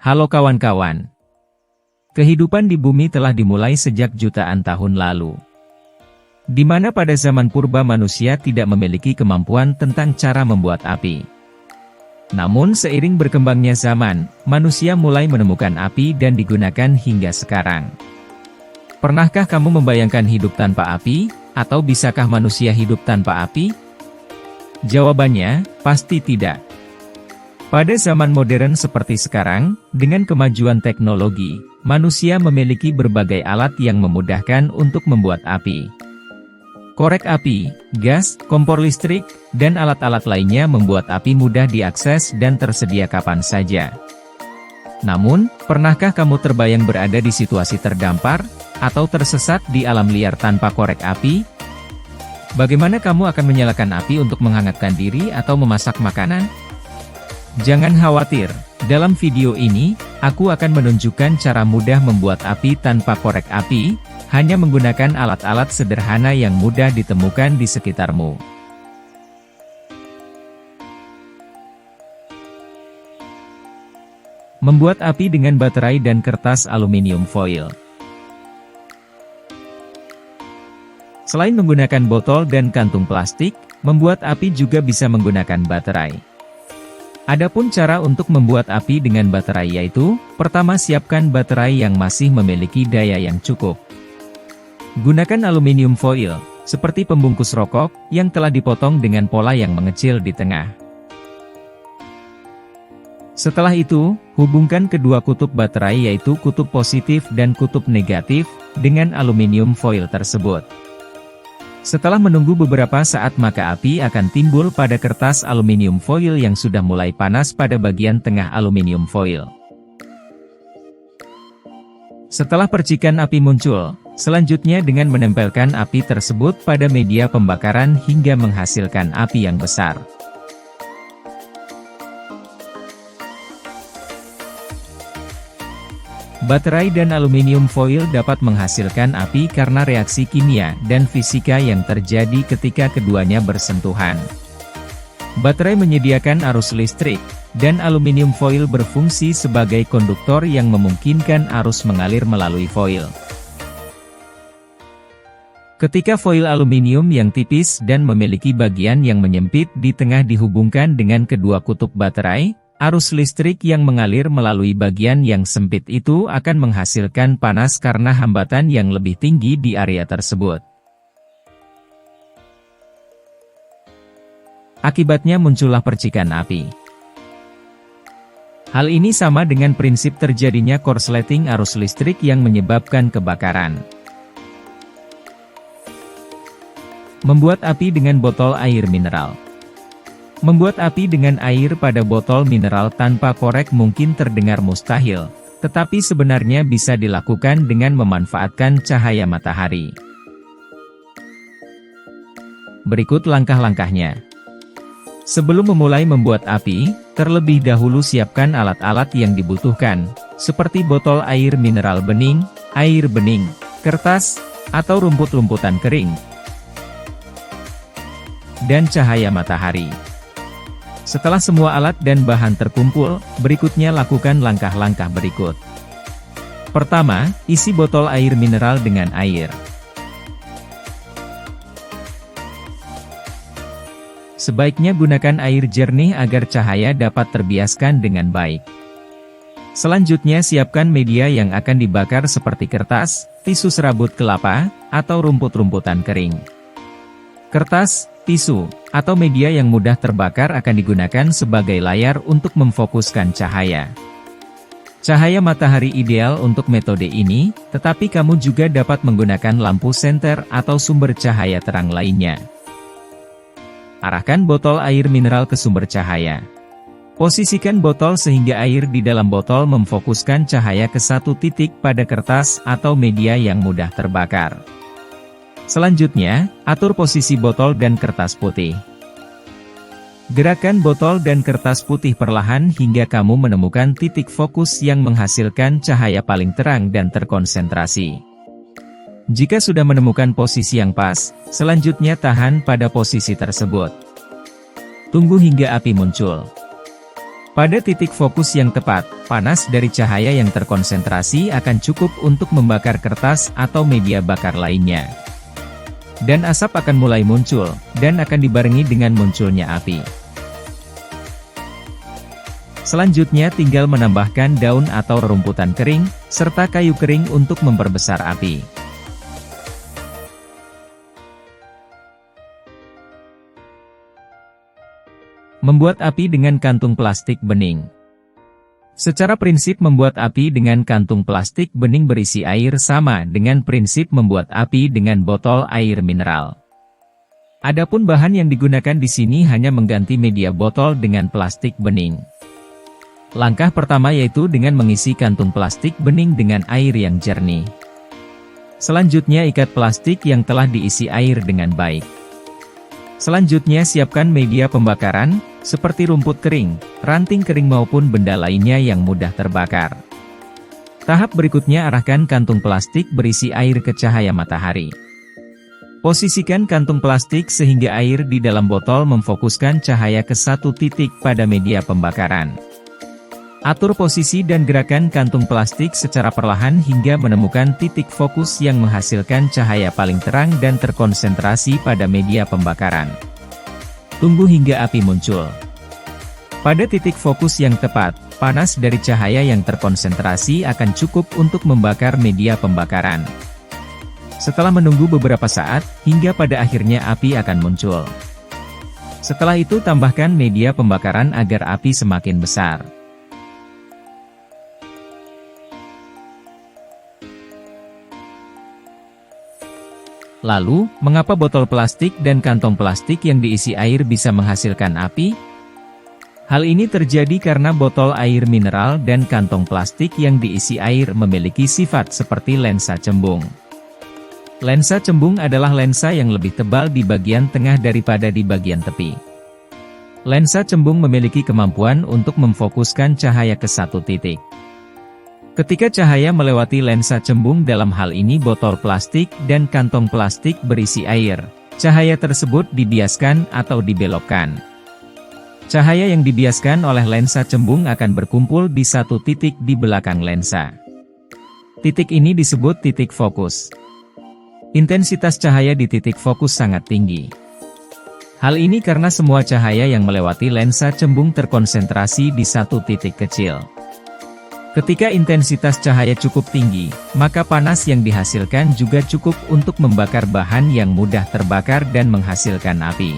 Halo kawan-kawan. Kehidupan di bumi telah dimulai sejak jutaan tahun lalu. Di mana pada zaman purba manusia tidak memiliki kemampuan tentang cara membuat api. Namun seiring berkembangnya zaman, manusia mulai menemukan api dan digunakan hingga sekarang. Pernahkah kamu membayangkan hidup tanpa api? Atau bisakah manusia hidup tanpa api? Jawabannya, pasti tidak. Pada zaman modern seperti sekarang, dengan kemajuan teknologi, manusia memiliki berbagai alat yang memudahkan untuk membuat api. Korek api, gas, kompor listrik, dan alat-alat lainnya membuat api mudah diakses dan tersedia kapan saja. Namun, pernahkah kamu terbayang berada di situasi terdampar, atau tersesat di alam liar tanpa korek api? Bagaimana kamu akan menyalakan api untuk menghangatkan diri atau memasak makanan? Jangan khawatir, dalam video ini, aku akan menunjukkan cara mudah membuat api tanpa korek api, hanya menggunakan alat-alat sederhana yang mudah ditemukan di sekitarmu. Membuat api dengan baterai dan kertas aluminium foil. Selain menggunakan botol dan kantung plastik, membuat api juga bisa menggunakan baterai. Adapun cara untuk membuat api dengan baterai yaitu, pertama siapkan baterai yang masih memiliki daya yang cukup. Gunakan aluminium foil, seperti pembungkus rokok, yang telah dipotong dengan pola yang mengecil di tengah. Setelah itu, hubungkan kedua kutub baterai yaitu kutub positif dan kutub negatif, dengan aluminium foil tersebut. Setelah menunggu beberapa saat maka api akan timbul pada kertas aluminium foil yang sudah mulai panas pada bagian tengah aluminium foil. Setelah percikan api muncul, selanjutnya dengan menempelkan api tersebut pada media pembakaran hingga menghasilkan api yang besar. Baterai dan aluminium foil dapat menghasilkan api karena reaksi kimia dan fisika yang terjadi ketika keduanya bersentuhan. Baterai menyediakan arus listrik, dan aluminium foil berfungsi sebagai konduktor yang memungkinkan arus mengalir melalui foil. Ketika foil aluminium yang tipis dan memiliki bagian yang menyempit di tengah dihubungkan dengan kedua kutub baterai, arus listrik yang mengalir melalui bagian yang sempit itu akan menghasilkan panas karena hambatan yang lebih tinggi di area tersebut. Akibatnya muncullah percikan api. Hal ini sama dengan prinsip terjadinya korsleting arus listrik yang menyebabkan kebakaran. Membuat api dengan botol air mineral. Membuat api dengan air pada botol mineral tanpa korek mungkin terdengar mustahil, tetapi sebenarnya bisa dilakukan dengan memanfaatkan cahaya matahari. Berikut langkah-langkahnya. Sebelum memulai membuat api, terlebih dahulu siapkan alat-alat yang dibutuhkan, seperti botol air mineral bening, air bening, kertas, atau rumput-rumputan kering, dan cahaya matahari. Setelah semua alat dan bahan terkumpul, berikutnya lakukan langkah-langkah berikut. Pertama, isi botol air mineral dengan air. Sebaiknya gunakan air jernih agar cahaya dapat terbiaskan dengan baik. Selanjutnya siapkan media yang akan dibakar seperti kertas, tisu serabut kelapa, atau rumput-rumputan kering. Kertas, tisu, atau media yang mudah terbakar akan digunakan sebagai layar untuk memfokuskan cahaya. Cahaya matahari ideal untuk metode ini, tetapi kamu juga dapat menggunakan lampu senter atau sumber cahaya terang lainnya. Arahkan botol air mineral ke sumber cahaya. Posisikan botol sehingga air di dalam botol memfokuskan cahaya ke satu titik pada kertas atau media yang mudah terbakar. Selanjutnya, atur posisi botol dan kertas putih. Gerakan botol dan kertas putih perlahan hingga kamu menemukan titik fokus yang menghasilkan cahaya paling terang dan terkonsentrasi. Jika sudah menemukan posisi yang pas, selanjutnya tahan pada posisi tersebut. Tunggu hingga api muncul. Pada titik fokus yang tepat, panas dari cahaya yang terkonsentrasi akan cukup untuk membakar kertas atau media bakar lainnya. Dan asap akan mulai muncul, dan akan dibarengi dengan munculnya api. Selanjutnya tinggal menambahkan daun atau rerumputan kering, serta kayu kering untuk memperbesar api. Membuat api dengan kantung plastik bening. Secara prinsip membuat api dengan kantung plastik bening berisi air sama dengan prinsip membuat api dengan botol air mineral. Adapun bahan yang digunakan di sini hanya mengganti media botol dengan plastik bening. Langkah pertama yaitu dengan mengisi kantung plastik bening dengan air yang jernih. Selanjutnya ikat plastik yang telah diisi air dengan baik. Selanjutnya siapkan media pembakaran, seperti rumput kering, ranting kering maupun benda lainnya yang mudah terbakar. Tahap berikutnya arahkan kantung plastik berisi air ke cahaya matahari. Posisikan kantung plastik sehingga air di dalam botol memfokuskan cahaya ke satu titik pada media pembakaran. Atur posisi dan gerakan kantung plastik secara perlahan hingga menemukan titik fokus yang menghasilkan cahaya paling terang dan terkonsentrasi pada media pembakaran. Tunggu hingga api muncul. Pada titik fokus yang tepat, panas dari cahaya yang terkonsentrasi akan cukup untuk membakar media pembakaran. Setelah menunggu beberapa saat, hingga pada akhirnya api akan muncul. Setelah itu tambahkan media pembakaran agar api semakin besar. Lalu, mengapa botol plastik dan kantong plastik yang diisi air bisa menghasilkan api? Hal ini terjadi karena botol air mineral dan kantong plastik yang diisi air memiliki sifat seperti lensa cembung. Lensa cembung adalah lensa yang lebih tebal di bagian tengah daripada di bagian tepi. Lensa cembung memiliki kemampuan untuk memfokuskan cahaya ke satu titik. Ketika cahaya melewati lensa cembung, dalam hal ini botol plastik dan kantong plastik berisi air, cahaya tersebut dibiaskan atau dibelokkan. Cahaya yang dibiaskan oleh lensa cembung akan berkumpul di satu titik di belakang lensa. Titik ini disebut titik fokus. Intensitas cahaya di titik fokus sangat tinggi. Hal ini karena semua cahaya yang melewati lensa cembung terkonsentrasi di satu titik kecil. Ketika intensitas cahaya cukup tinggi, maka panas yang dihasilkan juga cukup untuk membakar bahan yang mudah terbakar dan menghasilkan api.